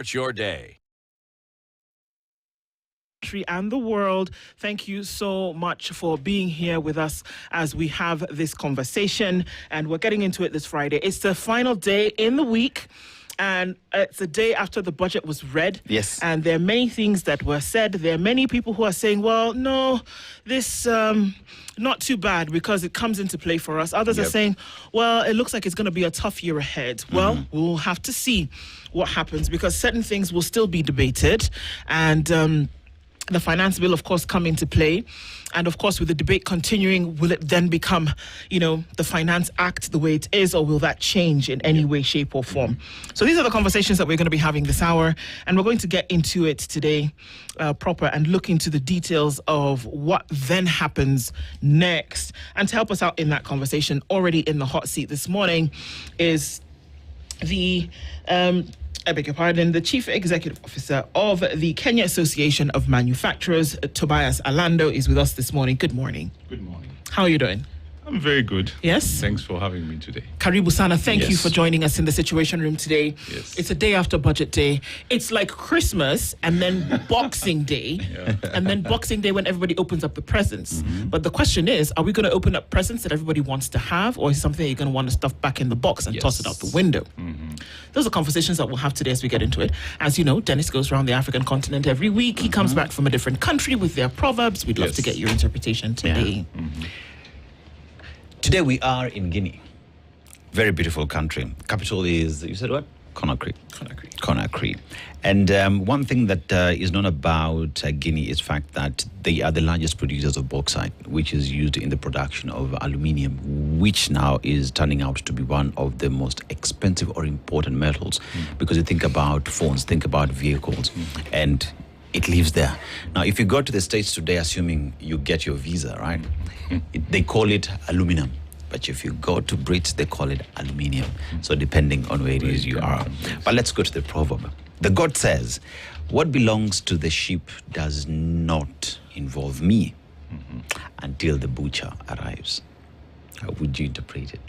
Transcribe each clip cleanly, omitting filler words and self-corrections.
It's your day. And the world, thank you so much for being here with us as we have this conversation, and we're getting into it this Friday. It's the final day in the week, and it's the day after the budget was read. Yes. And there are many things that were said. There are many people who are saying, well, no, this not too bad because it comes into play for us. Others are saying, well, it looks like it's going to be a tough year ahead. Well, we'll have to see what happens because certain things will still be debated, and the finance bill, of course, come into play. And of course, with the debate continuing, will it then become, the Finance Act the way it is, or will that change in any way, shape or form? So these are the conversations that we're going to be having this hour. And we're going to get into it today proper and look into the details of what then happens next. And to help us out in that conversation, already in the hot seat this morning is the the Chief Executive Officer of the Kenya Association of Manufacturers, Tobias Alando, is with us this morning. Good morning. Good morning. How are you doing? I'm very good. Yes? Thanks for having me today. Karibu Sana, thank you for joining us in the Situation Room today. Yes. It's a day after Budget Day. It's like Christmas and then Boxing Day. And then Boxing Day when everybody opens up the presents. But the question is, are we going to open up presents that everybody wants to have, or is it something that you're going to want to stuff back in the box and toss it out the window? Those are conversations that we'll have today as we get into it. As you know, Dennis goes around the African continent every week. He comes back from a different country with their proverbs. We'd love to get your interpretation today. Today we are in Guinea. Very beautiful country. Capital is, you said what? Conakry. Conakry. And one thing that is known about Guinea is the fact that they are the largest producers of bauxite, which is used in the production of aluminium, which now is turning out to be one of the most expensive or important metals. Because you think about phones, think about vehicles, and it lives there. Now, if you go to the States today, assuming you get your visa, right, they call it aluminum. But if you go to Brits, they call it aluminium. So depending on where it is you are. But let's go to the proverb. The God says, what belongs to the sheep does not involve me until the butcher arrives. How would you interpret it?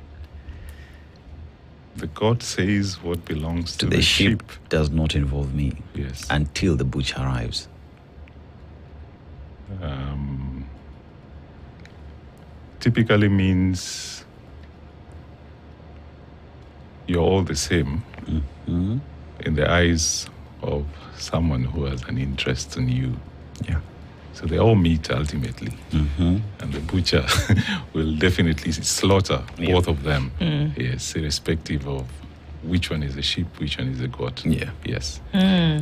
The God says what belongs to The sheep does not involve me Yes. until the butcher arrives. Typically means you're all the same in the eyes of someone who has an interest in you. Yeah. So they all meet ultimately. And the butcher will definitely slaughter both of them. Yes, irrespective of which one is a sheep, which one is a goat. Yeah. Yes.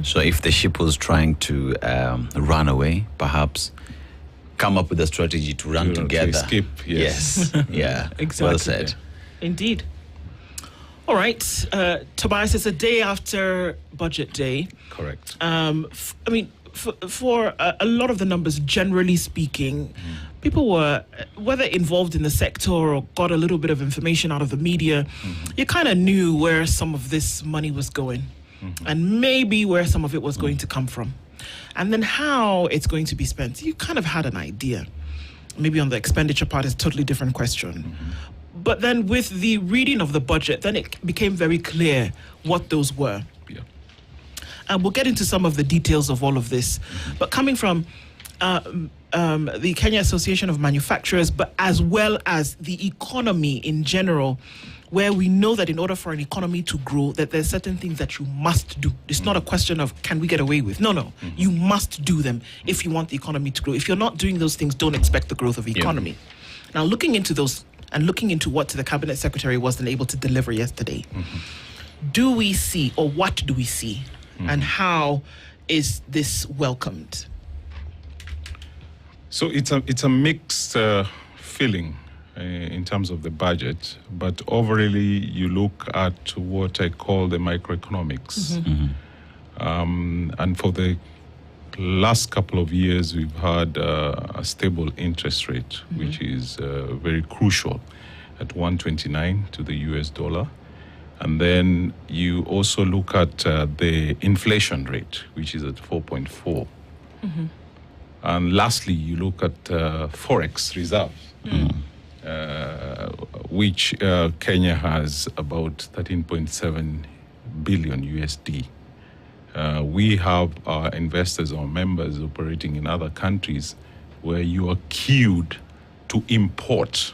So if the sheep was trying to run away, perhaps come up with a strategy to run together. To escape, yes. Yeah. Exactly. Well said. Indeed. All right. Tobias, it's a day after Budget Day. Correct. For a lot of the numbers, generally speaking, people were, whether involved in the sector or got a little bit of information out of the media, you kind of knew where some of this money was going and maybe where some of it was going to come from. And then how it's going to be spent, you kind of had an idea. Maybe on the expenditure part is a totally different question. But then with the reading of the budget, then it became very clear what those were. Yeah. And we'll get into some of the details of all of this. But coming from the Kenya Association of Manufacturers, but as well as the economy in general, where we know that in order for an economy to grow, that there's certain things that you must do. It's not a question of, can we get away with? No. You must do them if you want the economy to grow. If you're not doing those things, don't expect the growth of the economy. Now, looking into those and looking into what the Cabinet Secretary wasn't able to deliver yesterday, do we see, or what do we see, and how is this welcomed? So it's a mixed feeling in terms of the budget, but overall you look at what I call the microeconomics. And for the last couple of years, we've had a stable interest rate, which is very crucial at 129 to the US dollar. And then you also look at the inflation rate, which is at 4.4. And lastly, you look at forex reserves, which Kenya has about 13.7 billion USD We have our investors or members operating in other countries where you are queued to import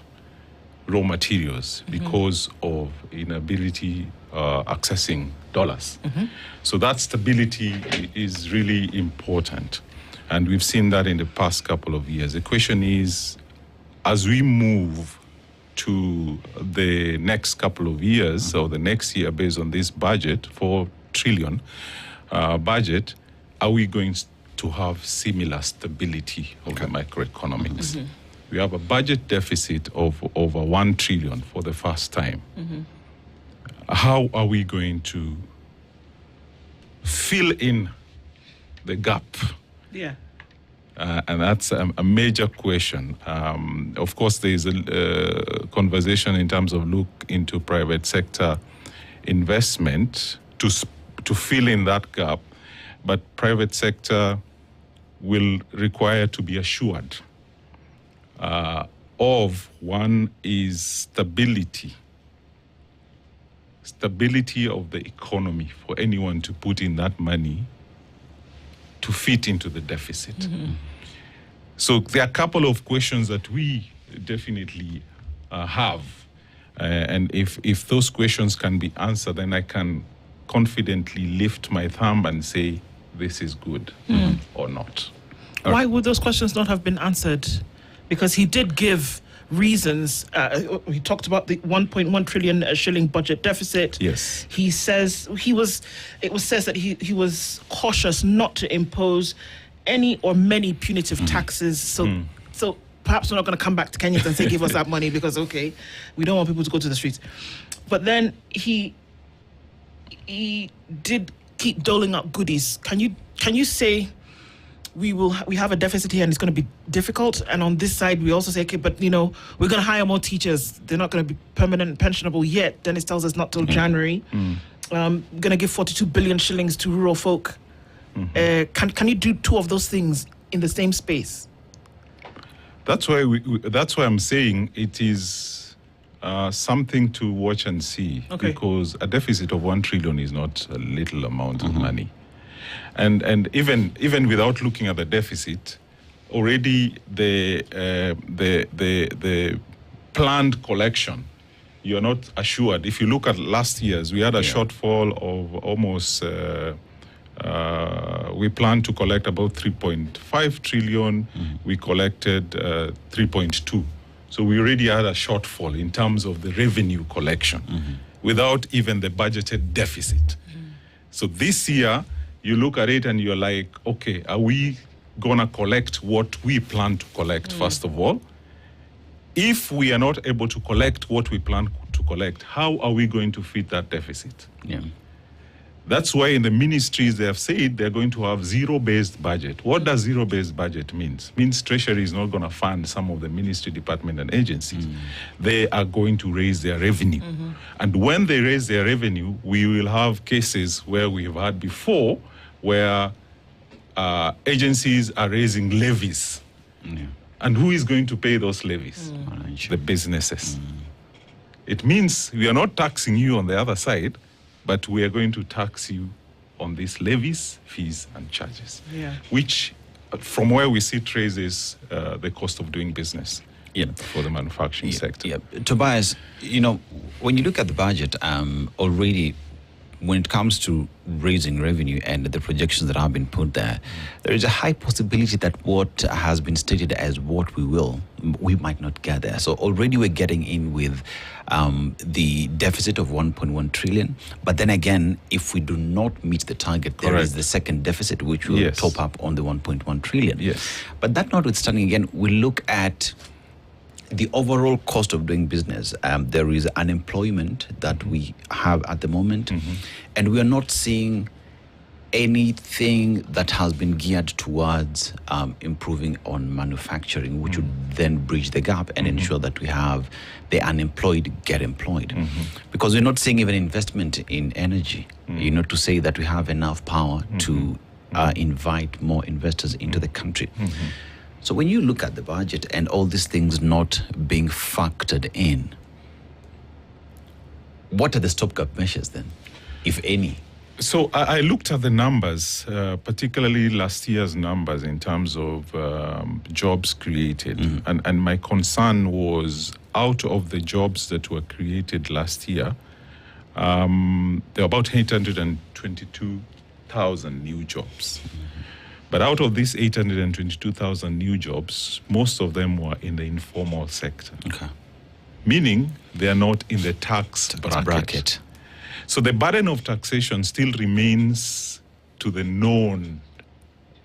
raw materials because of inability accessing dollars. So that stability is really important. And we've seen that in the past couple of years. The question is, as we move to the next couple of years or the next year based on this budget, 4 trillion budget, are we going to have similar stability of the macroeconomics? We have a budget deficit of over 1 trillion for the first time. How are we going to fill in the gap? Yeah. And that's a major question. Of course, there is a conversation in terms of look into private sector investment to fill in that gap, but private sector will require to be assured of one is stability of the economy for anyone to put in that money to fit into the deficit. So there are a couple of questions that we definitely have. And if those questions can be answered, then I can confidently lift my thumb and say, this is good or not. Why would those questions not have been answered? Because he did give reasons. He talked about the 1.1 trillion shilling budget deficit. Yes. He says it was says that he was cautious not to impose any or many punitive taxes. So perhaps we're not going to come back to Kenyans and say, give us that money because, okay, we don't want people to go to the streets. But then he did keep doling out goodies. Can you say we have a deficit here and it's going to be difficult, and on this side we also say, okay, but we're going to hire more teachers. They're not going to be permanent and pensionable yet. Dennis tells us not till January. Going to give 42 billion shillings to rural folk. Can you do two of those things in the same space? That's why that's why I'm saying it is something to watch and see, because a deficit of 1 trillion is not a little amount of money. And even without looking at the deficit, already the planned collection, you're not assured. If you look at last year's, we had a shortfall of almost, we planned to collect about 3.5 trillion. We collected 3.2. So we already had a shortfall in terms of the revenue collection without even the budgeted deficit. So this year, you look at it and you're like, okay, are we going to collect what we plan to collect, first of all? If we are not able to collect what we plan to collect, how are we going to fit that deficit? That's why in the ministries they have said they're going to have zero-based budget. What does zero-based budget means? Means Treasury is not going to fund some of the ministry, department, and agencies. They are going to raise their revenue. And when they raise their revenue, we will have cases where we have had before, where agencies are raising levies. And who is going to pay those levies? The businesses. It means we are not taxing you on the other side, but we are going to tax you on these levies, fees, and charges, which, from where we sit, raises the cost of doing business for the manufacturing sector. Tobias, when you look at the budget, already, when it comes to raising revenue and the projections that have been put there, there is a high possibility that what has been stated as what we might not get there. So already we're getting in with the deficit of 1.1 trillion. But then again, if we do not meet the target, there is the second deficit, which will top up on the 1.1 trillion. But that notwithstanding, again, we look at the overall cost of doing business. There is unemployment that we have at the moment, and we are not seeing anything that has been geared towards improving on manufacturing, which would then bridge the gap and ensure that we have the unemployed get employed. Because we're not seeing even investment in energy, to say that we have enough power to invite more investors into the country. So when you look at the budget and all these things not being factored in, what are the stopgap measures then, if any? So I looked at the numbers, particularly last year's numbers in terms of jobs created. And my concern was, out of the jobs that were created last year, there were about 822,000 new jobs. But out of these 822,000 new jobs, most of them were in the informal sector. Okay. Meaning they are not in the tax bracket. So the burden of taxation still remains to the known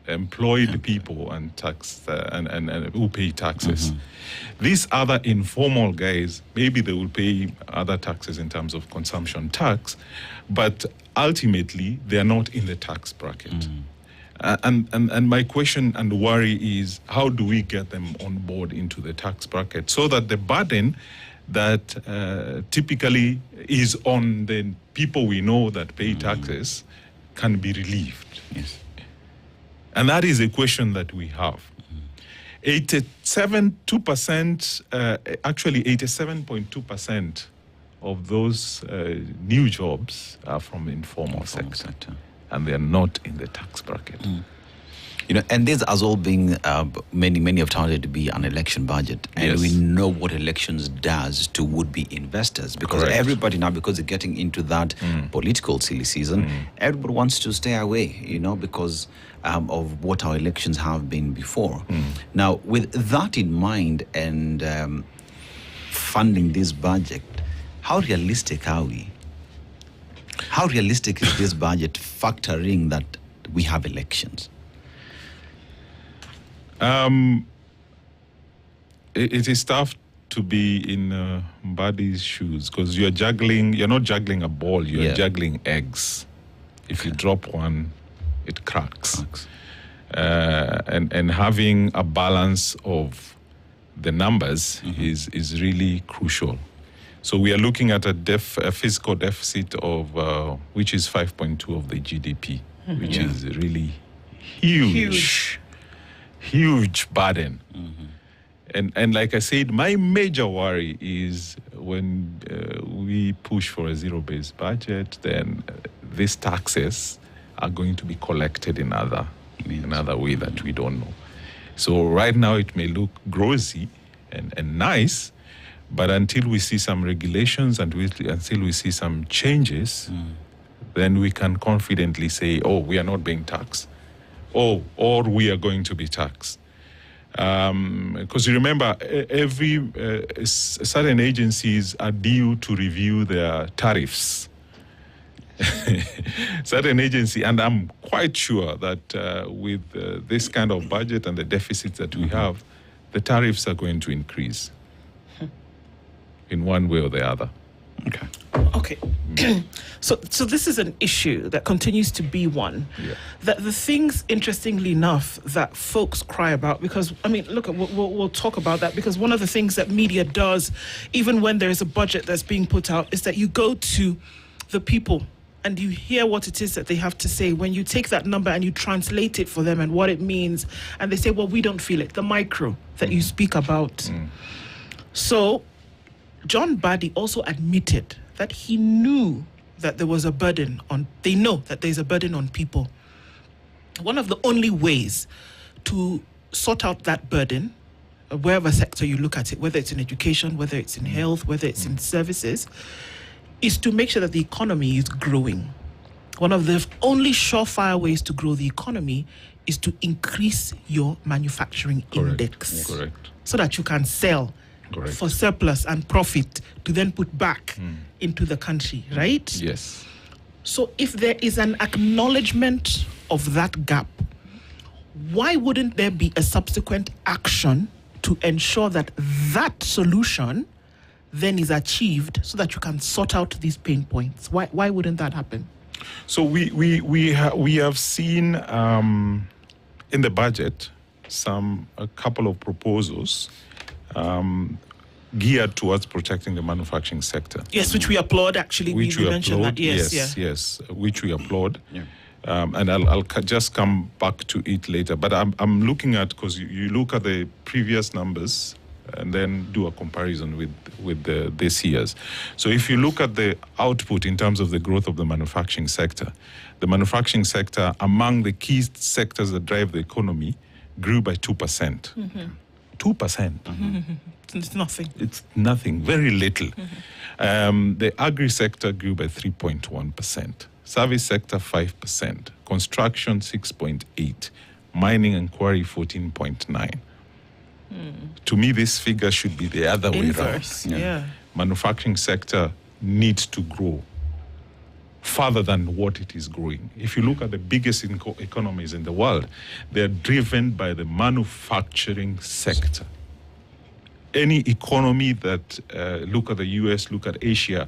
employed people and tax and who pay taxes. These other informal guys, maybe they will pay other taxes in terms of consumption tax, but ultimately they are not in the tax bracket. And my question and worry is, how do we get them on board into the tax bracket so that the burden that typically is on the people we know that pay taxes can be relieved? Yes. And that is a question that we have. 87.2% of those new jobs are from the informal sector. And they are not in the tax bracket. You know, and this has all been, many have touted to be an election budget. And we know what elections does to would-be investors. Because everybody now, because they're getting into that political silly season, everybody wants to stay away, you know, because of what our elections have been before. Now, with that in mind and funding this budget, how realistic are we? How realistic is this budget factoring that we have elections? It is tough to be in Mbadi's shoes because you're not juggling a ball, you're juggling eggs. If you drop one, it cracks. And having a balance of the numbers is really crucial. So we are looking at a fiscal deficit of which is 5.2 of the GDP, which is really huge burden. And like I said, my major worry is when we push for a zero-based budget, then these taxes are going to be collected in another way that we don't know. So right now it may look grossy and nice, but until we see some regulations and until we see some changes, then we can confidently say, oh, we are not being taxed. Or we are going to be taxed. Because you remember, certain agencies are due to review their tariffs. Certain agency, and I'm quite sure that with this kind of budget and the deficits that we have, the tariffs are going to increase in one way or the other. Okay. So this is an issue that continues to be one. That the things, interestingly enough, that folks cry about, because, I mean, look, we'll talk about that, because one of the things that media does, even when there is a budget that's being put out, is that you go to the people and you hear what it is that they have to say. When you take that number and you translate it for them and what it means, and they say, well, we don't feel it, the micro that you speak about. So John Mbadi also admitted that he knew that there was a burden on, they know that there's a burden on people. One of the only ways to sort out that burden, wherever sector you look at it, whether it's in education, whether it's in health, whether it's in services, is to make sure that the economy is growing. One of the only surefire ways to grow the economy is to increase your manufacturing index. So that you can sell for surplus and profit to then put back into the country, right? Yes. So if there is an acknowledgement of that gap, why wouldn't there be a subsequent action to ensure that that solution then is achieved so that you can sort out these pain points? Why wouldn't that happen? So we have seen in the budget a couple of proposals geared towards protecting the manufacturing sector. Yes, which we applaud, actually. Which we mentioned applaud, that. Yes, which we applaud. And I'll just come back to it later. But I'm looking at, because you look at the previous numbers and then do a comparison with this year's. So if you look at the output in terms of the growth of the manufacturing sector among the key sectors that drive the economy grew by 2%. 2%. It's nothing. It's nothing, very little. The agri sector grew by 3.1%. Service sector 5%. Construction 6.8%. Mining and quarry 14.9%. To me, this figure should be the other way around. Yeah. Manufacturing sector needs to grow further than what it is growing. If you look at the biggest economies in the world, they're driven by the manufacturing sector. Any economy that, look at the US, look at Asia,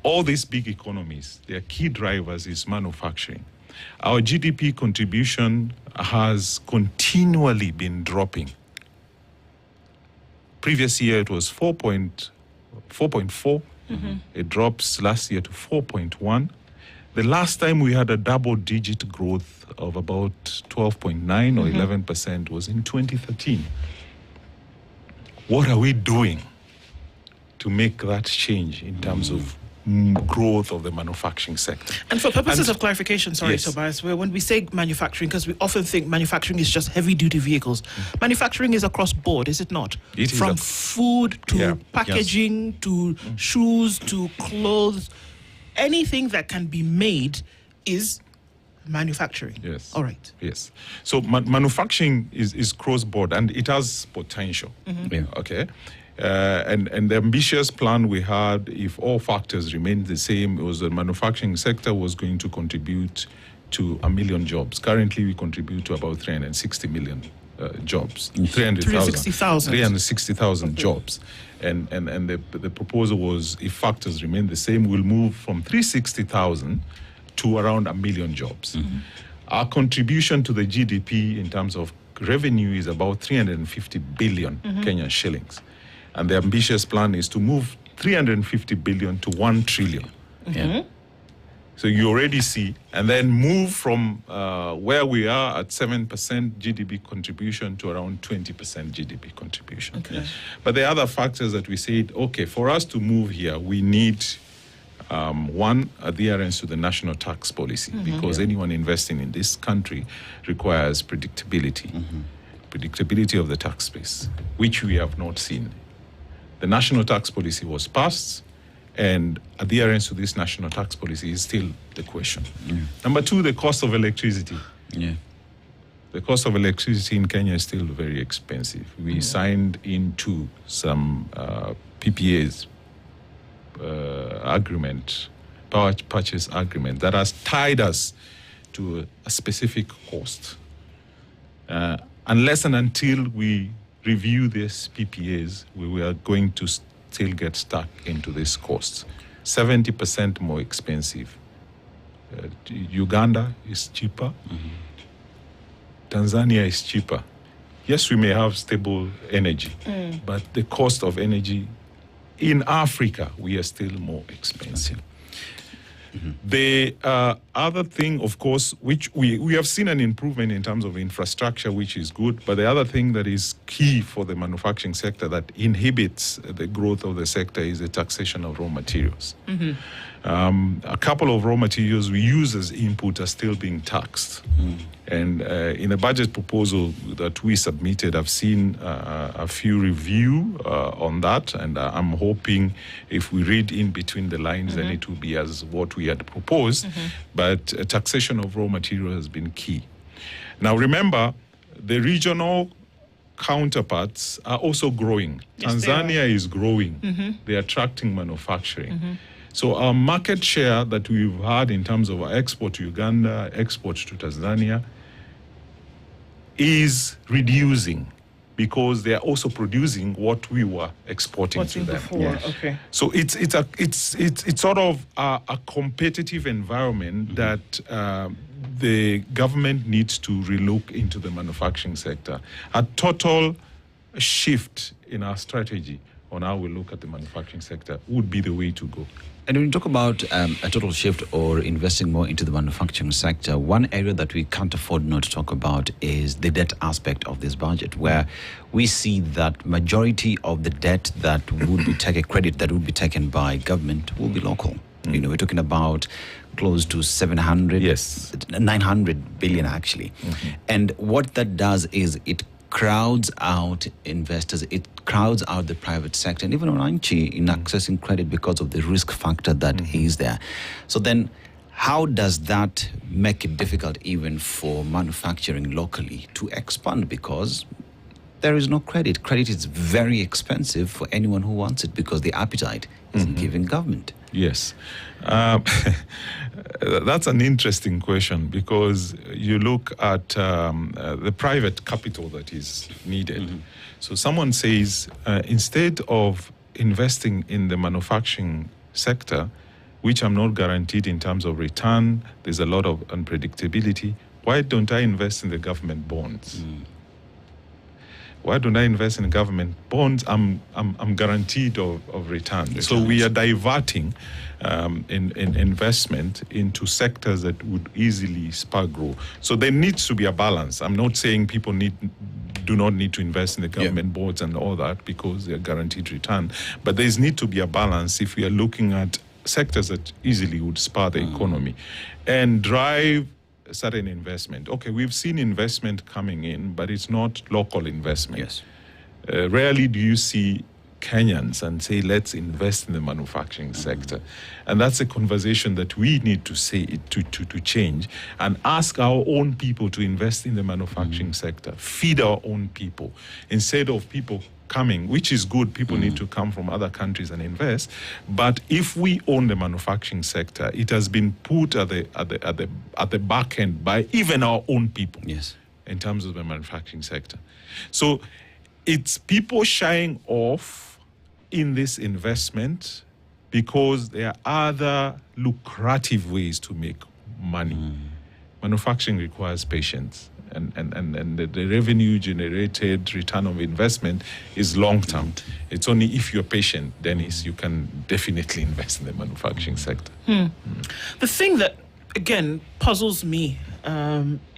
all these big economies, their key drivers is manufacturing. Our GDP contribution has continually been dropping. Previous year it was 4.4. It drops last year to 4.1. The last time we had a double-digit growth of about 12.9 or 11% was in 2013. What are we doing to make that change in terms of growth of the manufacturing sector? And for purposes of clarification, sorry, Yes. Tobias, when we say manufacturing, because we often think manufacturing is just heavy-duty vehicles. Manufacturing is across board, is it not? It is From food to packaging to shoes to clothes. Anything that can be made is manufacturing. Yes. All right. Yes. So manufacturing is cross-border and it has potential. Yeah. Okay. And the ambitious plan we had, if all factors remained the same, was the manufacturing sector was going to contribute to 1 million jobs. Currently, we contribute to about 360 million jobs. 360,000 jobs. And the proposal was, if factors remain the same, we'll move from 360,000 to around 1 million jobs. Our contribution to the GDP in terms of revenue is about 350 billion Kenyan shillings. And the ambitious plan is to move 350 billion to 1 trillion. So you already see, and then move from where we are at 7% GDP contribution to around 20% GDP contribution. Okay. But the other factors that we said, okay, for us to move here, we need one, adherence to the national tax policy, because anyone investing in this country requires predictability. Predictability of the tax base, which we have not seen. The national tax policy was passed, and adherence to this national tax policy is still the question. Number two, the cost of electricity. The cost of electricity in Kenya is still very expensive. We signed into some PPAs agreement, power purchase agreement, that has tied us to a specific cost. Unless and until we review these PPAs, we are going to still get stuck into this cost. 70% more expensive. Uganda is cheaper. Tanzania is cheaper. Yes, we may have stable energy, but the cost of energy in Africa, we are still more expensive. The other thing, of course, which we have seen an improvement in terms of infrastructure, which is good, but the other thing that is key for the manufacturing sector that inhibits the growth of the sector is the taxation of raw materials. A couple of raw materials we use as input are still being taxed. And in a budget proposal that we submitted, I've seen a few review on that, and I'm hoping if we read in between the lines, then it will be as what we had proposed. But taxation of raw material has been key. Now remember, the regional counterparts are also growing. Yes, Tanzania is growing. They're attracting manufacturing. So our market share that we've had in terms of our export to Uganda, export to Tanzania, is reducing because they are also producing what we were exporting to them. Before. Okay. So it's sort of a competitive environment that the government needs to relook into the manufacturing sector. A total shift in our strategy on how we look at the manufacturing sector would be the way to go. And when you talk about a total shift or investing more into the manufacturing sector, one area that we can't afford not to talk about is the debt aspect of this budget, where we see that majority of the debt that would be taken, credit that would be taken by government will be local. You know, we're talking about close to 900 billion actually. And what that does is it crowds out investors, it crowds out the private sector, and even Oranchi in accessing credit because of the risk factor that is there. So then how does that make it difficult even for manufacturing locally to expand? Because there is no credit. Credit is very expensive for anyone who wants it because the appetite isn't given government. Yes. That's an interesting question because you look at the private capital that is needed. So someone says, instead of investing in the manufacturing sector, which I'm not guaranteed in terms of return, there's a lot of unpredictability, why don't I invest in the government bonds? Why don't I invest in government bonds? I'm guaranteed of return. So we are diverting in investment into sectors that would easily spark growth. So there needs to be a balance. I'm not saying people do not need to invest in the government bonds and all that because they're guaranteed return. But there's need to be a balance if we are looking at sectors that easily would spur the economy and drive certain investment. Okay, we've seen investment coming in, but it's not local investment. Yes. Rarely do you see Kenyans and say, let's invest in the manufacturing sector. And that's a conversation that we need to say to change and ask our own people to invest in the manufacturing sector, feed our own people, instead of people coming, which is good. People need to come from other countries and invest. But if we own the manufacturing sector, it has been put at the back end by even our own people. Yes. In terms of the manufacturing sector. So it's people shying off in this investment because there are other lucrative ways to make money. Manufacturing requires patience. And the revenue generated return of investment is long term. It's only if you're patient, Dennis, you can definitely invest in the manufacturing sector. The thing that, again, puzzles me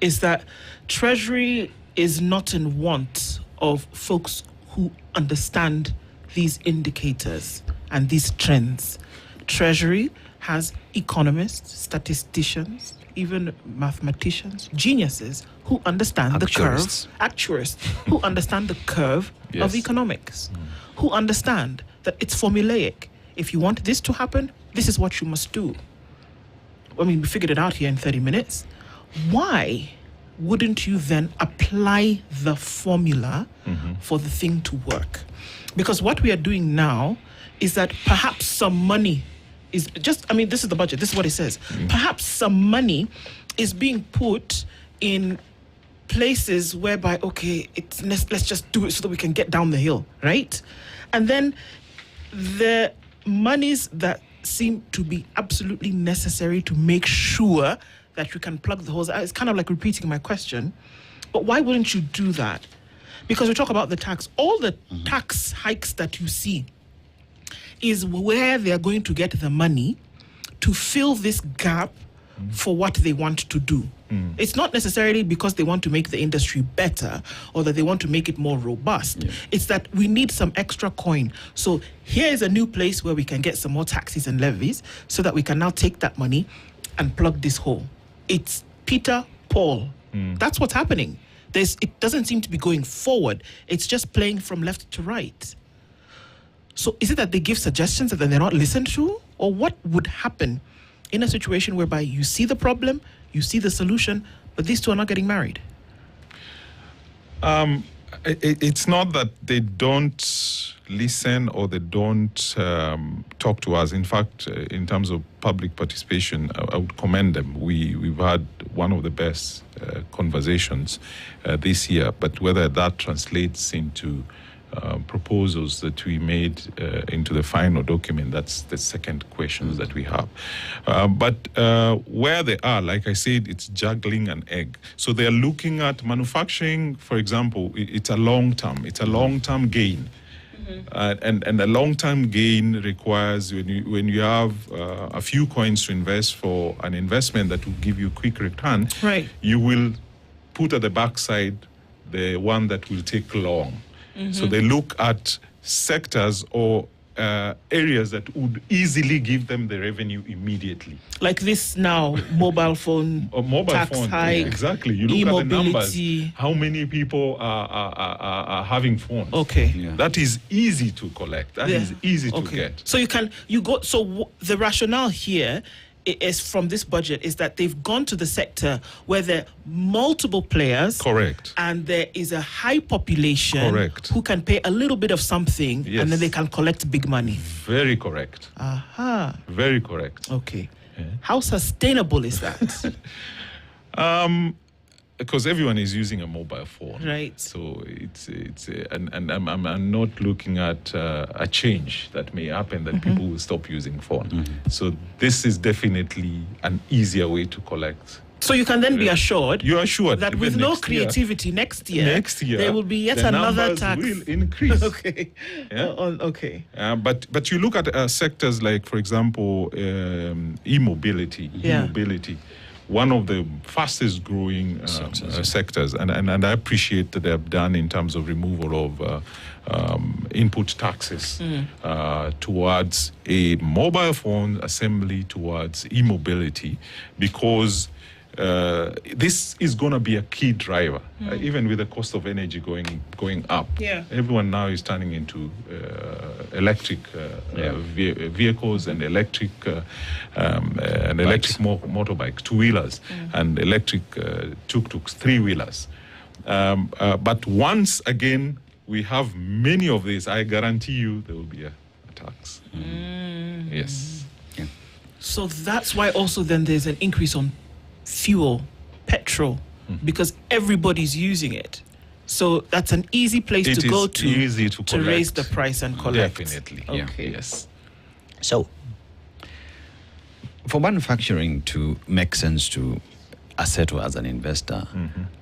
is that Treasury is not in want of folks who understand these indicators and these trends. Treasury has economists, statisticians, even mathematicians, geniuses who understand the curve, actuaries who understand the curve of economics, who understand that it's formulaic. If you want this to happen, this is what you must do. I mean, we figured it out here in 30 minutes. Why wouldn't you then apply the formula for the thing to work? Because what we are doing now is that perhaps some money is just, I mean, this is the budget, this is what it says. Perhaps some money is being put in places whereby, okay, let's just do it so that we can get down the hill, right? And then the monies that seem to be absolutely necessary to make sure that you can plug the holes. It's kind of like repeating my question, but why wouldn't you do that? Because we talk about the tax. All the tax hikes that you see is where they are going to get the money to fill this gap for what they want to do. It's not necessarily because they want to make the industry better or that they want to make it more robust. It's that we need some extra coin. So here is a new place where we can get some more taxes and levies so that we can now take that money and plug this hole. It's Peter, Paul. That's what's happening. It doesn't seem to be going forward. It's just playing from left to right. So is it that they give suggestions and then they're not listened to? Or what would happen in a situation whereby you see the problem, you see the solution, but these two are not getting married? It's not that they don't listen or they don't talk to us. In fact, in terms of public participation, I would commend them. We've had one of the best conversations this year, but whether that translates into proposals that we made into the final document, that's the second question that we have. But where they are, like I said, it's juggling an egg. So they're looking at manufacturing, for example, it's a long-term gain. And a long-term gain requires when you have a few coins to invest for an investment that will give you quick return, right, you will put at the backside the one that will take long. So they look at sectors or areas that would easily give them the revenue immediately. Like this now, mobile phone, Or mobile tax phone, hike, exactly. You look at the numbers. e-mobility. How many people are having phones? Okay. Yeah. That is easy to collect. That is easy to get. So the rationale here is from this budget is that they've gone to the sector where there are multiple players. Correct. And there is a high population. Correct. Who can pay a little bit of something, Yes. and then they can collect big money. Very correct. Aha. Very correct. Okay. How sustainable is that? Because everyone is using a mobile phone, Right. So and I'm not looking at a change that may happen that people will stop using phone. So this is definitely an easier way to collect. So you can then be assured You are sure that with no creativity next year, there will be yet the another numbers tax. will increase. Okay. Yeah. Okay. But you look at sectors like, for example, e-mobility. Yeah. E-mobility, one of the fastest growing sectors, and I appreciate that they have done in terms of removal of input taxes towards a mobile phone assembly, towards e-mobility, because this is going to be a key driver, even with the cost of energy going up. Yeah. Everyone now is turning into electric vehicles and electric motorbike, two-wheelers, and electric tuk-tuks, three-wheelers. But once again, we have many of these, I guarantee you there will be a tax. Yes. Yeah. So that's why also then there's an increase on fuel, petrol, because everybody's using it. So that's an easy place It to is go to easy to raise collect. the price and collect. Definitely. Okay. Yes. So, for manufacturing to make sense to Aseto as an investor,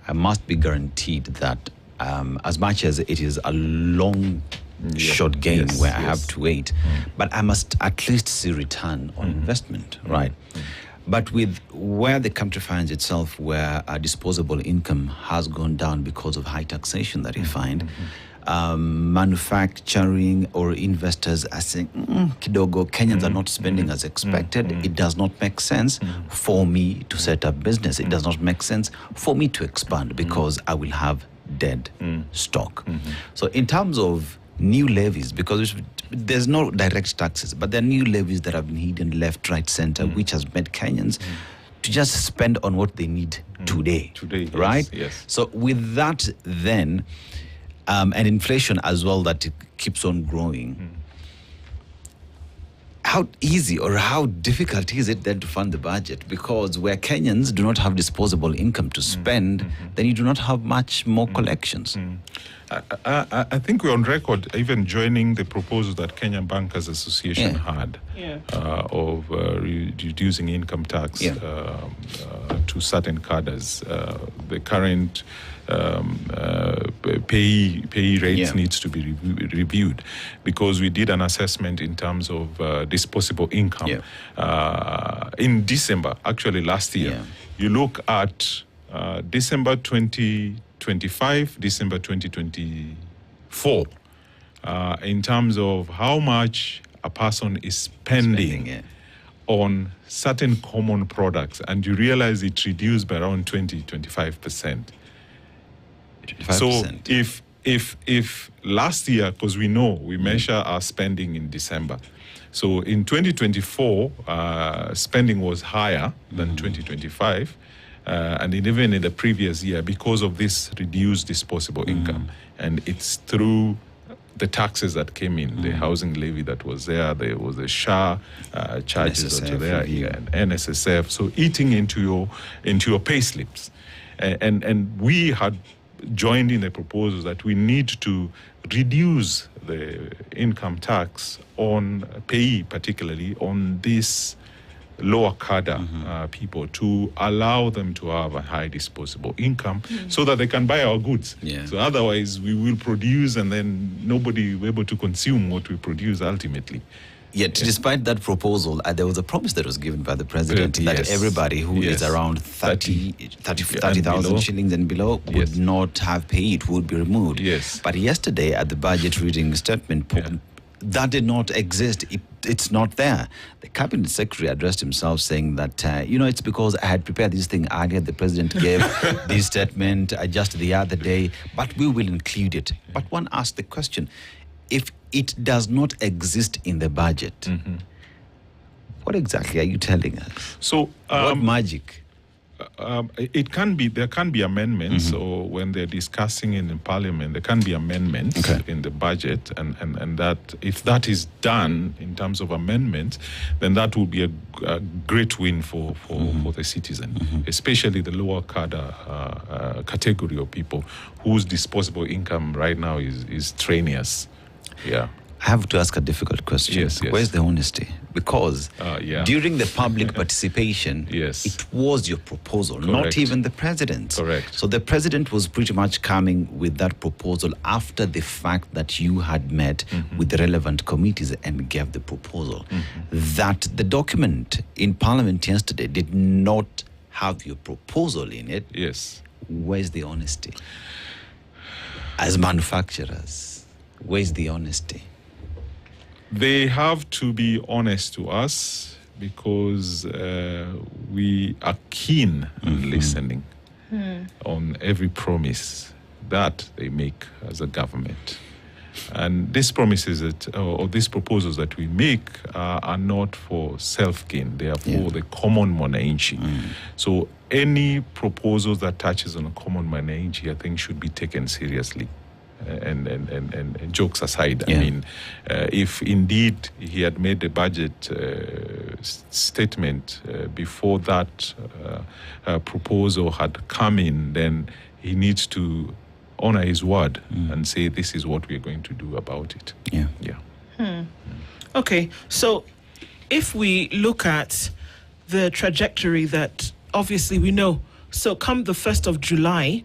I must be guaranteed that as much as it is a long, short game where I have to wait, but I must at least see return on investment, right? But with where the country finds itself, where disposable income has gone down because of high taxation that you find, manufacturing or investors are saying, kidogo, Kenyans are not spending as expected. It does not make sense for me to set up business. It does not make sense for me to expand because I will have dead stock. So in terms of new levies, because there's no direct taxes, but there are new levies that have been hidden left, right, center, which has made Kenyans to just spend on what they need today. Today, right? yes. So with that then, and inflation as well that it keeps on growing, how easy or how difficult is it then to fund the budget? Because where Kenyans do not have disposable income to spend, then you do not have much more collections. I think we're on record even joining the proposal that Kenyan Bankers Association had of reducing income tax to certain cadres. The current PAYE rates needs to be reviewed, because we did an assessment in terms of disposable income in December, actually last year. You look at December 2025, December 2024, in terms of how much a person is spending on certain common products, and you realize it reduced by around 20-25%. So if last year, because we know we measure our spending in December, so in 2024 spending was higher than 2025, and even in the previous year, because of this reduced disposable income, and it's through the taxes that came in, the housing levy that was there was the SHA charges that were there, and NSSF, so eating into your pay slips, and we had joined in the proposal that we need to reduce the income tax on PAYE, particularly on these lower cadre people to allow them to have a high disposable income so that they can buy our goods. Yeah. So otherwise we will produce and then nobody will be able to consume what we produce ultimately. Yet, despite that proposal, there was a promise that was given by the president that everybody who is around 30,000 shillings and below would not have PAYE, it would be removed. Yes. But yesterday at the budget reading statement, that did not exist. It's not there. The cabinet secretary addressed himself saying that, it's because I had prepared this thing earlier. The president gave this statement just the other day, but we will include it. But one asked the question, if it does not exist in the budget, what exactly are you telling us? So, what magic? There can be amendments, or when they're discussing in Parliament, there can be amendments in the budget, and that if that is done in terms of amendments, then that will be a great win for the citizen, especially the lower cadre category of people whose disposable income right now is strenuous. Yeah. I have to ask a difficult question. Yes. Where's the honesty? Because during the public participation, Yes. it was your proposal, not even the president. Correct. So the president was pretty much coming with that proposal after the fact that you had met with the relevant committees and gave the proposal. That the document in Parliament yesterday did not have your proposal in it. Yes. Where's the honesty? As manufacturers, where's the honesty? They have to be honest to us because we are keen on listening on every promise that they make as a government. And these promises or these proposals that we make are not for self-gain. They are for the common mwananchi. So any proposal that touches on a common mwananchi, I think, should be taken seriously. And jokes aside, I mean, if indeed he had made the budget statement before that proposal had come in, then he needs to honor his word and say this is what we're going to do about it. Okay, so if we look at the trajectory that obviously we know, so come the 1st of July,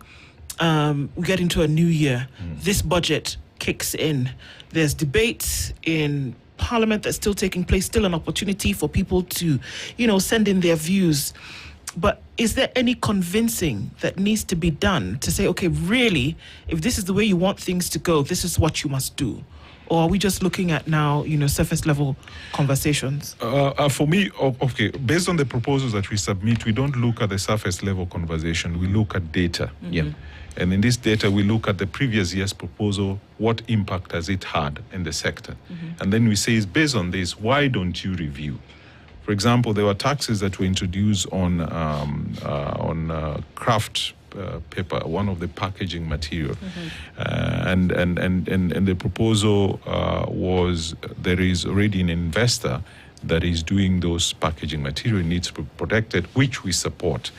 we get into a new year. This budget kicks in. There's debates in Parliament that's still taking place, still an opportunity for people to, send in their views. But is there any convincing that needs to be done to say, okay, really, if this is the way you want things to go, this is what you must do? Or are we just looking at now, surface level conversations? For me, okay, based on the proposals that we submit, we don't look at the surface level conversation. We look at data. And in this data, we look at the previous year's proposal, what impact has it had in the sector? And then we say, based on this, why don't you review? For example, there were taxes that were introduced on craft paper, one of the packaging material. And the proposal was there is already an investor that is doing those packaging material needs to be protected, which we support.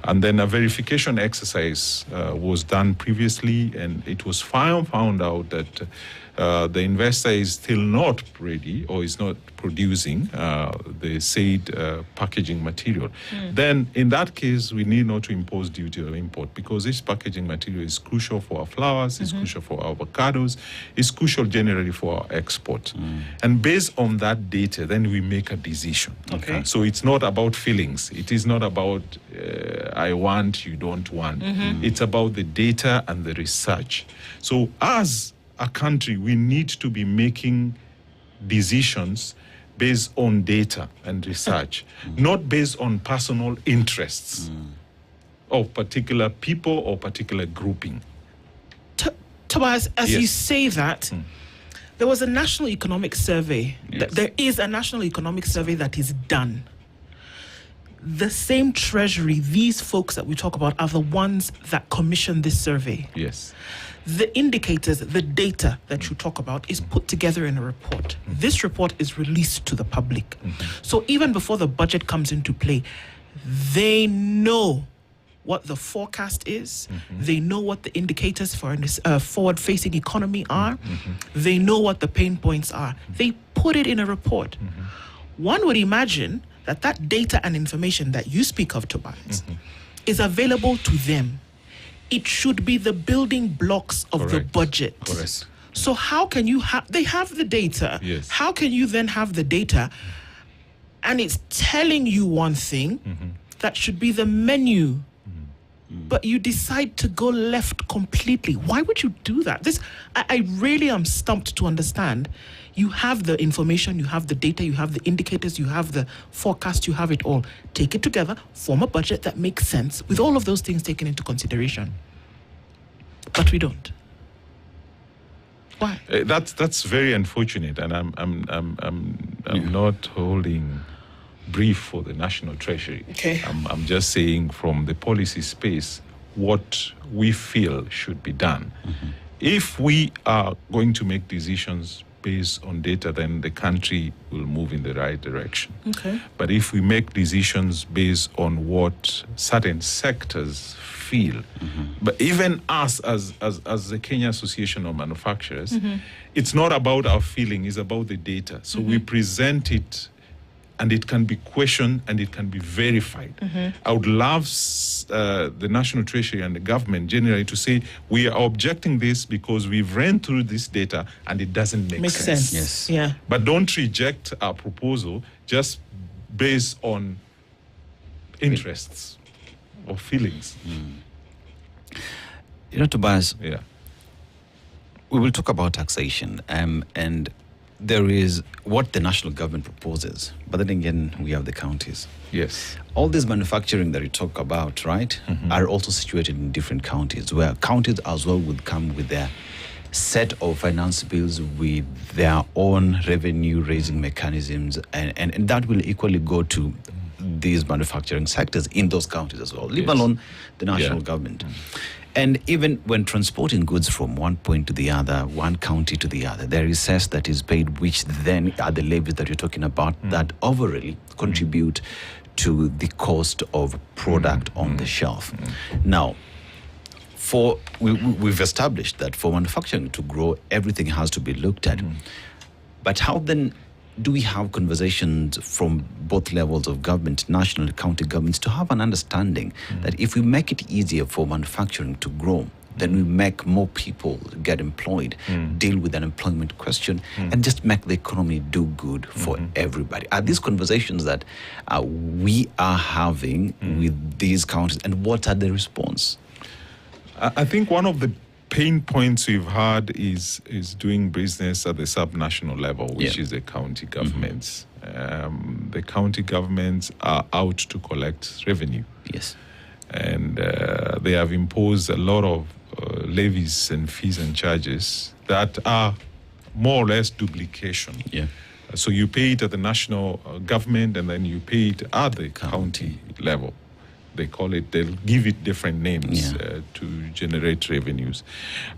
And then a verification exercise was done previously, and it was found out that the investor is still not ready or is not producing the said packaging material. Then in that case, we need not to impose duty on import because this packaging material is crucial for our flowers, it's crucial for our avocados, it's crucial generally for our export. And based on that data, then we make a decision. Okay. So it's not about feelings. It is not about I want, you don't want. It's about the data and the research. So as a country, we need to be making decisions based on data and research, not based on personal interests of particular people or particular grouping. Tobias, as you say that, there was a national economic survey. There is a national economic survey that is done. The same Treasury, these folks that we talk about, are the ones that commissioned this survey. Yes. The indicators, the data that you talk about is put together in a report. This report is released to the public. So even before the budget comes into play, they know what the forecast is. They know what the indicators for a forward-facing economy are. They know what the pain points are. They put it in a report. One would imagine that data and information that you speak of, Tobias, is available to them. It should be the building blocks of the budget. Correct. So how can you have, they have the data. Yes. How can you then have the data and it's telling you one thing that should be the menu, but you decide to go left completely? Why would you do that? I really am stumped to understand. You have the information, you have the data, you have the indicators, you have the forecast, you have it all. Take it together, form a budget that makes sense with all of those things taken into consideration. But we don't. Why? That's very unfortunate, and I'm not holding brief for the National Treasury. Okay. I'm just saying from the policy space what we feel should be done. If we are going to make decisions based on data, then the country will move in the right direction. Okay. But if we make decisions based on what certain sectors feel, but even us as the Kenya Association of Manufacturers, it's not about our feeling, it's about the data. So we present it, and it can be questioned and it can be verified. I would love the National Treasury and the government generally to say, we are objecting this because we've ran through this data and it doesn't make Makes sense. sense. Yeah. But don't reject our proposal just based on interests or feelings. You know, Tobias, Yeah. we will talk about taxation, and there is what the national government proposes, but then again, we have the counties. Yes. All this manufacturing that you talk about, right, are also situated in different counties, where counties as well would come with their set of finance bills with their own revenue-raising mechanisms, and that will equally go to these manufacturing sectors in those counties as well, leave alone the national government. And even when transporting goods from one point to the other, one county to the other, there is cess that is paid, which then are the levies that you're talking about that overall contribute to the cost of product on the shelf. Now, we've established that for manufacturing to grow, everything has to be looked at. But how then do we have conversations from both levels of government, national and county governments, to have an understanding that if we make it easier for manufacturing to grow, then we make more people get employed, deal with an employment question, and just make the economy do good for everybody? Are these conversations that we are having with these counties, and what are the response? I think one of the pain points we've had is doing business at the subnational level, which is the county governments. The county governments are out to collect revenue. Yes. And they have imposed a lot of levies and fees and charges that are more or less duplication. Yeah. So you pay it at the national government, and then you pay it at the county level. They call it, they'll give it different names to generate revenues.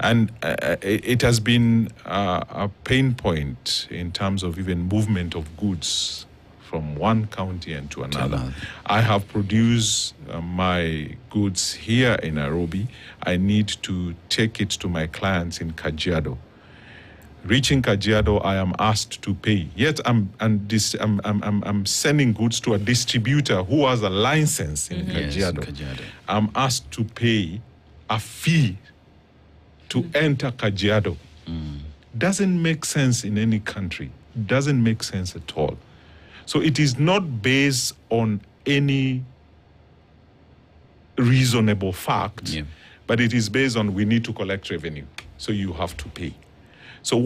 And it has been a pain point in terms of even movement of goods from one county and to another. I have produced my goods here in Nairobi. I need to take it to my clients in Kajiado. Reaching Kajiado, I am asked to pay. Yet I'm sending goods to a distributor who has a license in Kajiado. I'm asked to pay a fee to enter Kajiado. Doesn't make sense in any country. Doesn't make sense at all. So it is not based on any reasonable fact, but it is based on we need to collect revenue, so you have to pay. So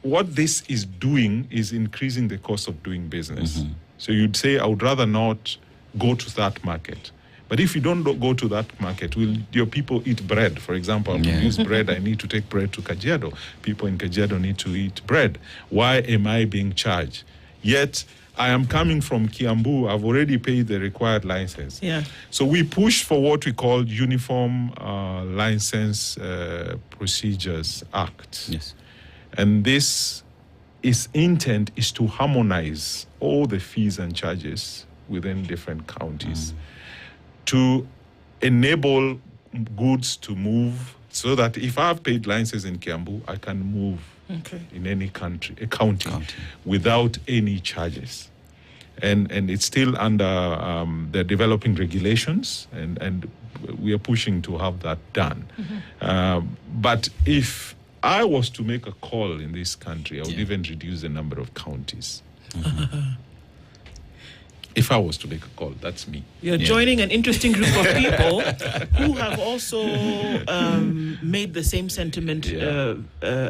what this is doing is increasing the cost of doing business. So you'd say, I would rather not go to that market. But if you don't go to that market, will your people eat bread? For example, I produce bread, I need to take bread to Kajiado. People in Kajiado need to eat bread. Why am I being charged? Yet, I am coming from Kiambu, I've already paid the required license. So we push for what we call Uniform License Procedures Act. And this intent is to harmonize all the fees and charges within different counties to enable goods to move, so that if I've paid licenses in Kiambu, I can move in any county without any charges. and it's still under the developing regulations, and we are pushing to have that done. But if I was to make a call in this country, I would even reduce the number of counties. If I was to make a call, that's me. You're joining an interesting group of people who have also made the same sentiment,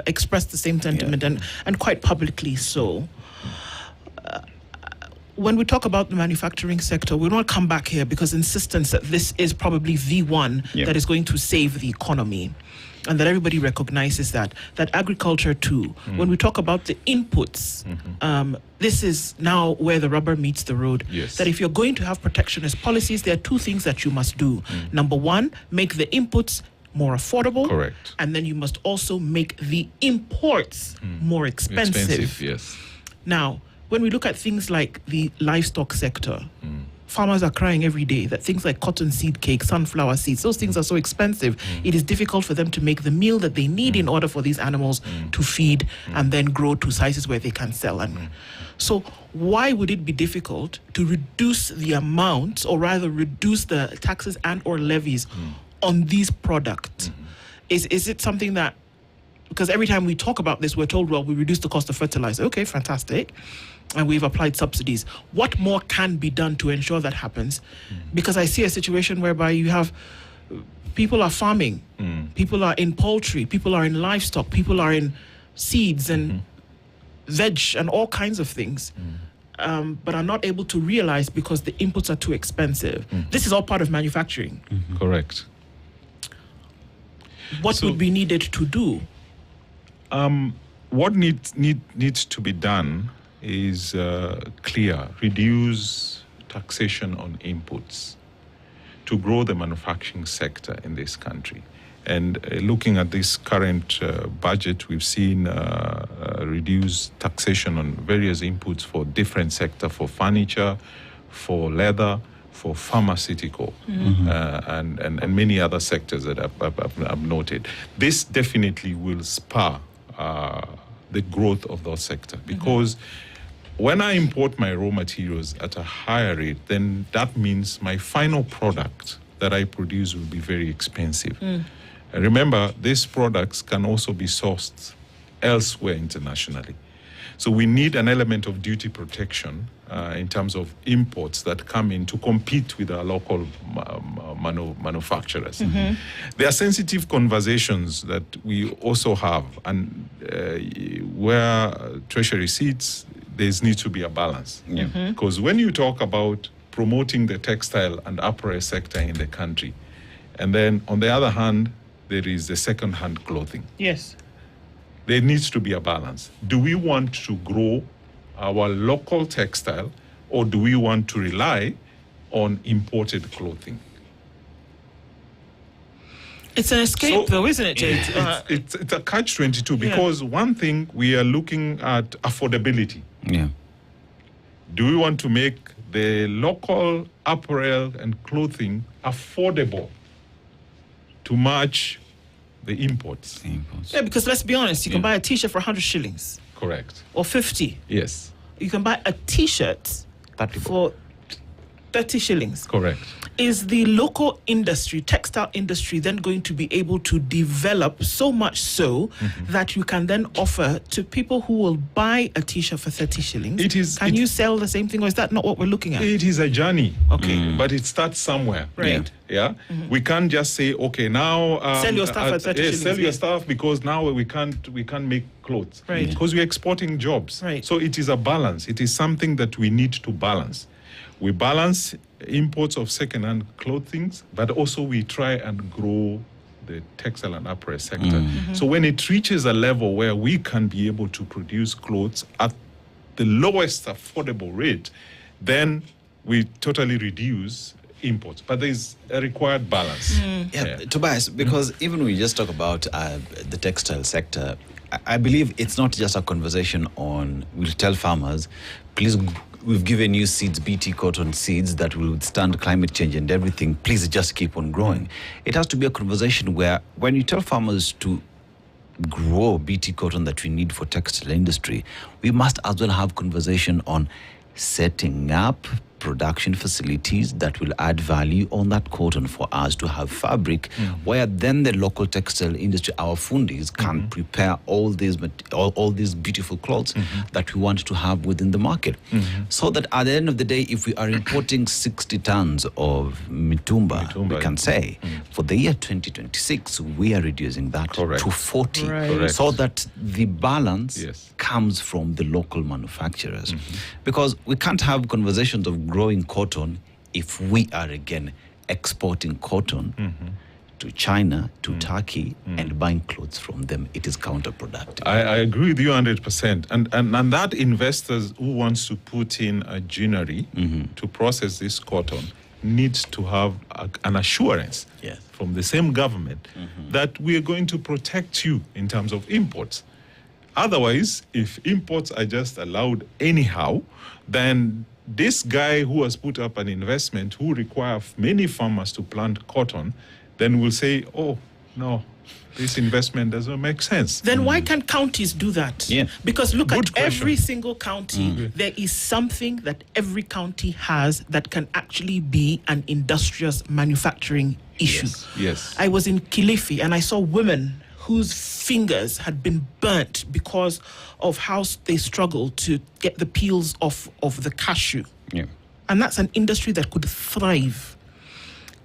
expressed the same sentiment, and quite publicly so. When we talk about the manufacturing sector, we want to come back here because insistence that this is probably the one that is going to save the economy, and that everybody recognizes that agriculture too. When we talk about the inputs, this is now where the rubber meets the road. That if you're going to have protectionist policies, there are two things that you must do. Number one, make the inputs more affordable. Correct. And then you must also make the imports more expensive. Yes. Now, when we look at things like the livestock sector, farmers are crying every day that things like cotton seed cake, sunflower seeds, those things are so expensive. It is difficult for them to make the meal that they need in order for these animals to feed and then grow to sizes where they can sell. And so why would it be difficult to reduce the amount, or rather reduce the taxes and or levies on these products? Is it something that, because every time we talk about this, we're told, well, we reduce the cost of fertilizer. Okay, fantastic. And we've applied subsidies. What more can be done to ensure that happens? Because I see a situation whereby you have people are farming, people are in poultry, people are in livestock, people are in seeds and veg and all kinds of things, but are not able to realize because the inputs are too expensive. This is all part of manufacturing. Correct. What would be needed to do? What needs to be done is clear. Reduce taxation on inputs to grow the manufacturing sector in this country. And looking at this current budget, we've seen reduced taxation on various inputs for different sectors, for furniture, for leather, for pharmaceutical, and many other sectors that I've noted. This definitely will spur the growth of those sectors, because when I import my raw materials at a higher rate, then that means my final product that I produce will be very expensive. And remember, these products can also be sourced elsewhere internationally. So we need an element of duty protection in terms of imports that come in to compete with our local manufacturers. There are sensitive conversations that we also have, and where Treasury sits, there needs to be a balance. Because when you talk about promoting the textile and apparel sector in the country, and then on the other hand, there is the second-hand clothing. Yes. There needs to be a balance. Do we want to grow our local textile, or do we want to rely on imported clothing? It's an escape, though, isn't it, Jade? It's a catch-22, because one thing, we are looking at affordability. Do we want to make the local apparel and clothing affordable to match the imports? Yeah, because let's be honest, you can buy a T-shirt for 100 shillings. Correct. Or 50. Yes. You can buy a T-shirt for 30 shillings. Correct. Is the local industry, textile industry, then going to be able to develop so much so that you can then offer to people who will buy a T-shirt for 30 shillings? Can you sell the same thing, or is that not what we're looking at? It is a journey. Okay. But it starts somewhere. Right. Yeah. We can't just say, okay, now sell your stuff at 30 shillings. Sell your stuff, because now we can't make clothes. Right. Because we're exporting jobs. Right. So it is a balance. It is something that we need to balance. We balance imports of second-hand clothing, but also we try and grow the textile and apparel sector. So when it reaches a level where we can be able to produce clothes at the lowest affordable rate, then we totally reduce imports. But there's a required balance. Tobias, because even when we just talk about the textile sector, I believe it's not just a conversation on, we'll tell farmers, please, we've given you seeds, BT cotton seeds that will withstand climate change and everything, please just keep on growing. It has to be a conversation where when you tell farmers to grow BT cotton that we need for textile industry, we must as well have conversation on setting up production facilities that will add value on that cotton for us to have fabric, where then the local textile industry, our fundis, can prepare all these beautiful clothes that we want to have within the market. So that at the end of the day, if we are importing 60 tons of mitumba, we can say for the year 2026, we are reducing that to 40. Right. So that the balance comes from the local manufacturers. Because we can't have conversations of growing cotton if we are again exporting cotton to China, to Turkey, and buying clothes from them. It is counterproductive. I agree with you 100%. And that investors who wants to put in a ginnery to process this cotton needs to have an assurance from the same government that we are going to protect you in terms of imports. Otherwise, if imports are just allowed anyhow, then this guy who has put up an investment who require many farmers to plant cotton, then will say, oh, no, this investment doesn't make sense. Then why can't counties do that? Yeah. Because look Good at question. every single county, there is something that every county has that can actually be an industrious manufacturing issue. Yes. I was in Kilifi and I saw women whose fingers had been burnt because of how they struggled to get the peels off of the cashew. Yeah. And that's an industry that could thrive.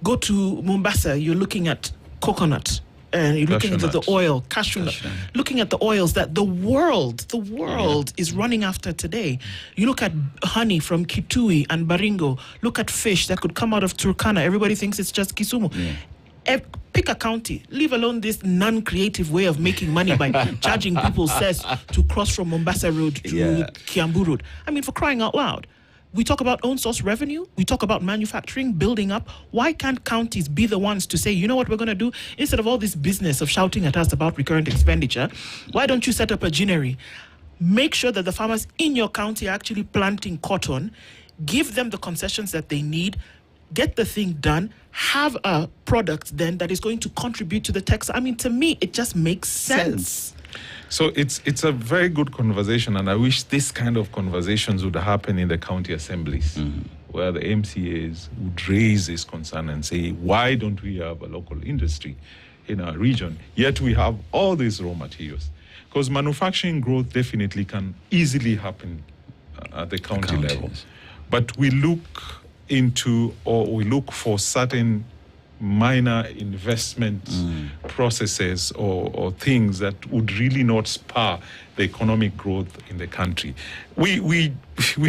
Go to Mombasa, you're looking at coconut, and you're looking at the oil, cashew nut, looking at the oils that the world is running after today. You look at honey from Kitui and Baringo, look at fish that could come out of Turkana. Everybody thinks it's just Kisumu. Pick a county, leave alone this non-creative way of making money by charging people cess to cross from Mombasa Road to Kiambu Road. I mean, for crying out loud. We talk about own source revenue. We talk about manufacturing, building up. Why can't counties be the ones to say, you know what we're going to do? Instead of all this business of shouting at us about recurrent expenditure, why don't you set up a ginnery? Make sure that the farmers in your county are actually planting cotton. Give them the concessions that they need. Get the thing done. Have a product then that is going to contribute to the textile. I mean, to me, it just makes sense. So it's a very good conversation, and I wish this kind of conversations would happen in the county assemblies, where the MCAs would raise this concern and say, why don't we have a local industry in our region? Yet we have all these raw materials. Because manufacturing growth definitely can easily happen at the county level. But we look for certain minor investment processes or things that would really not spur the economic growth in the country. We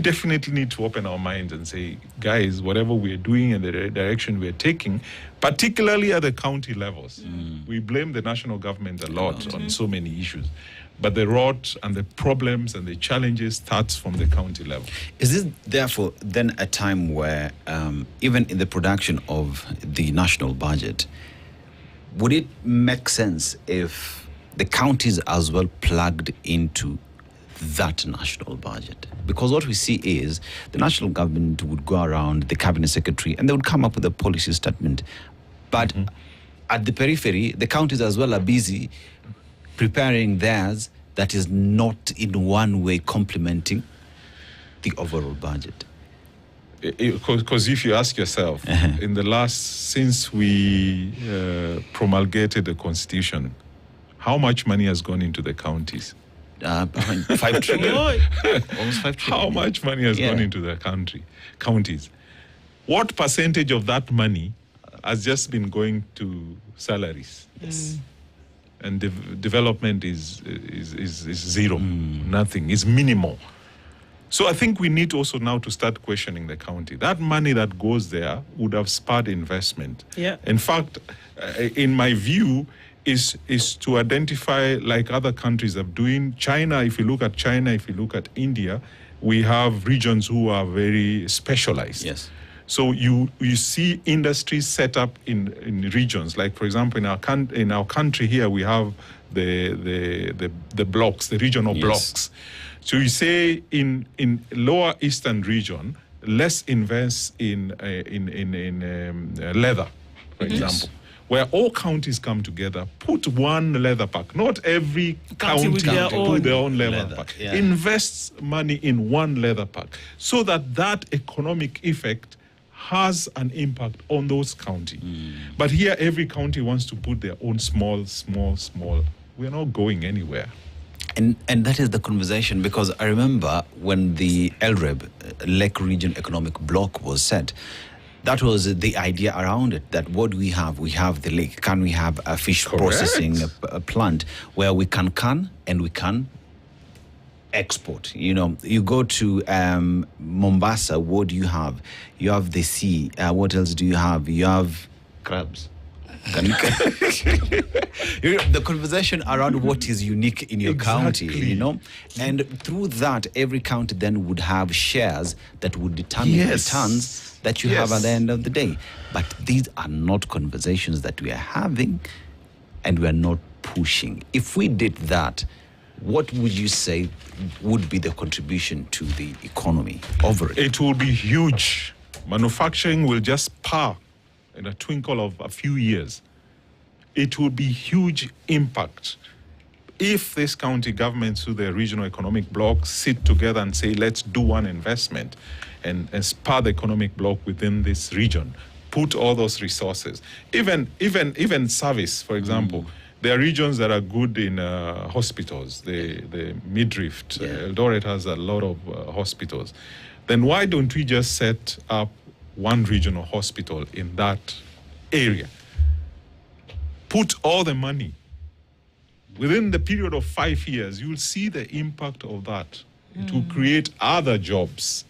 definitely need to open our minds and say, guys, whatever we're doing and the direction we're taking, particularly at the county levels, we blame the national government a lot on so many issues. But the rot and the problems and the challenges starts from the county level. Is this therefore then a time where, even in the production of the national budget, would it make sense if the counties as well plugged into that national budget? Because what we see is the national government would go around, the cabinet secretary, and they would come up with a policy statement. But at the periphery, the counties as well are busy preparing theirs that is not in one way complementing the overall budget. Because if you ask yourself, since we promulgated the Constitution, how much money has gone into the counties? 5 trillion. Almost 5 trillion. How much money has gone into the counties? What percentage of that money has just been going to salaries? Yes. And development is zero, nothing, is minimal. So I think we need also now to start questioning the county. That money that goes there would have spurred investment. Yeah. In fact, in my view, is to identify, like other countries are doing. China, if you look at China, if you look at India, we have regions who are very specialized. Yes. So you see industries set up in regions. Like, for example, in our country here, we have the blocks, the regional blocks. So you say in lower eastern region, let's invest in leather, for example. where all counties come together, put one leather pack. Not every county with their put their own leather leather, pack. yeah. Invests money in one leather pack so that economic effect has an impact on those counties. But here, every county wants to put their own small. We're not going anywhere. And that is the conversation, because I remember when the LREB, Lake Region Economic Bloc, was set, that was the idea around it, that what do we have? We have the lake. Can we have a fish processing a plant where we can and we can export? You know, you go to Mombasa, what do you have? You have the sea. What else do you have? You have crabs. The conversation around what is unique in your county, you know, and through that, every county then would have shares that would determine the returns that you have at the end of the day. But these are not conversations that we are having, and we are not pushing. If we did that, what would you say would be the contribution to the economy overall? It will be huge. Manufacturing will just power in a twinkle of a few years. It will be huge impact if this county governments through the regional economic bloc sit together and say, let's do one investment and spur the economic bloc within this region. Put all those resources. Even service, for example. There are regions that are good in hospitals. The midriff, Eldoret has a lot of hospitals. Then why don't we just set up one regional hospital in that area? Put all the money. Within the period of 5 years, you'll see the impact of that. It will create other jobs.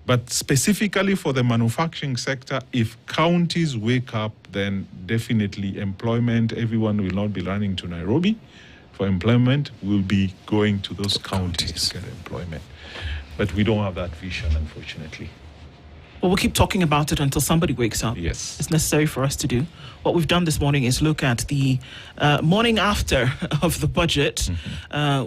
But specifically for the manufacturing sector, if counties wake up, then definitely employment, everyone will not be running to Nairobi for employment, will be going to those counties to get employment. But we don't have that vision, unfortunately. Well, we'll keep talking about it until somebody wakes up. Yes. It's necessary for us to do. What we've done this morning is look at the morning after of the budget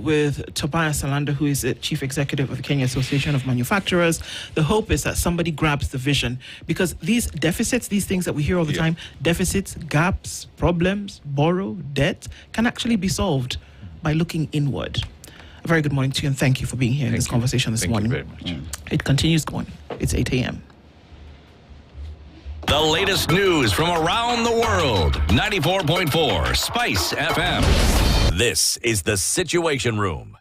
with Tobias Alando, who is the Chief Executive of the Kenya Association of Manufacturers. The hope is that somebody grabs the vision, because these deficits, these things that we hear all the time, deficits, gaps, problems, borrow, debt, can actually be solved by looking inward. A very good morning to you, and thank you for being here in this conversation this morning. Thank you very much. It continues going. It's 8 a.m. The latest news from around the world. 94.4 Spice FM. This is The Situation Room.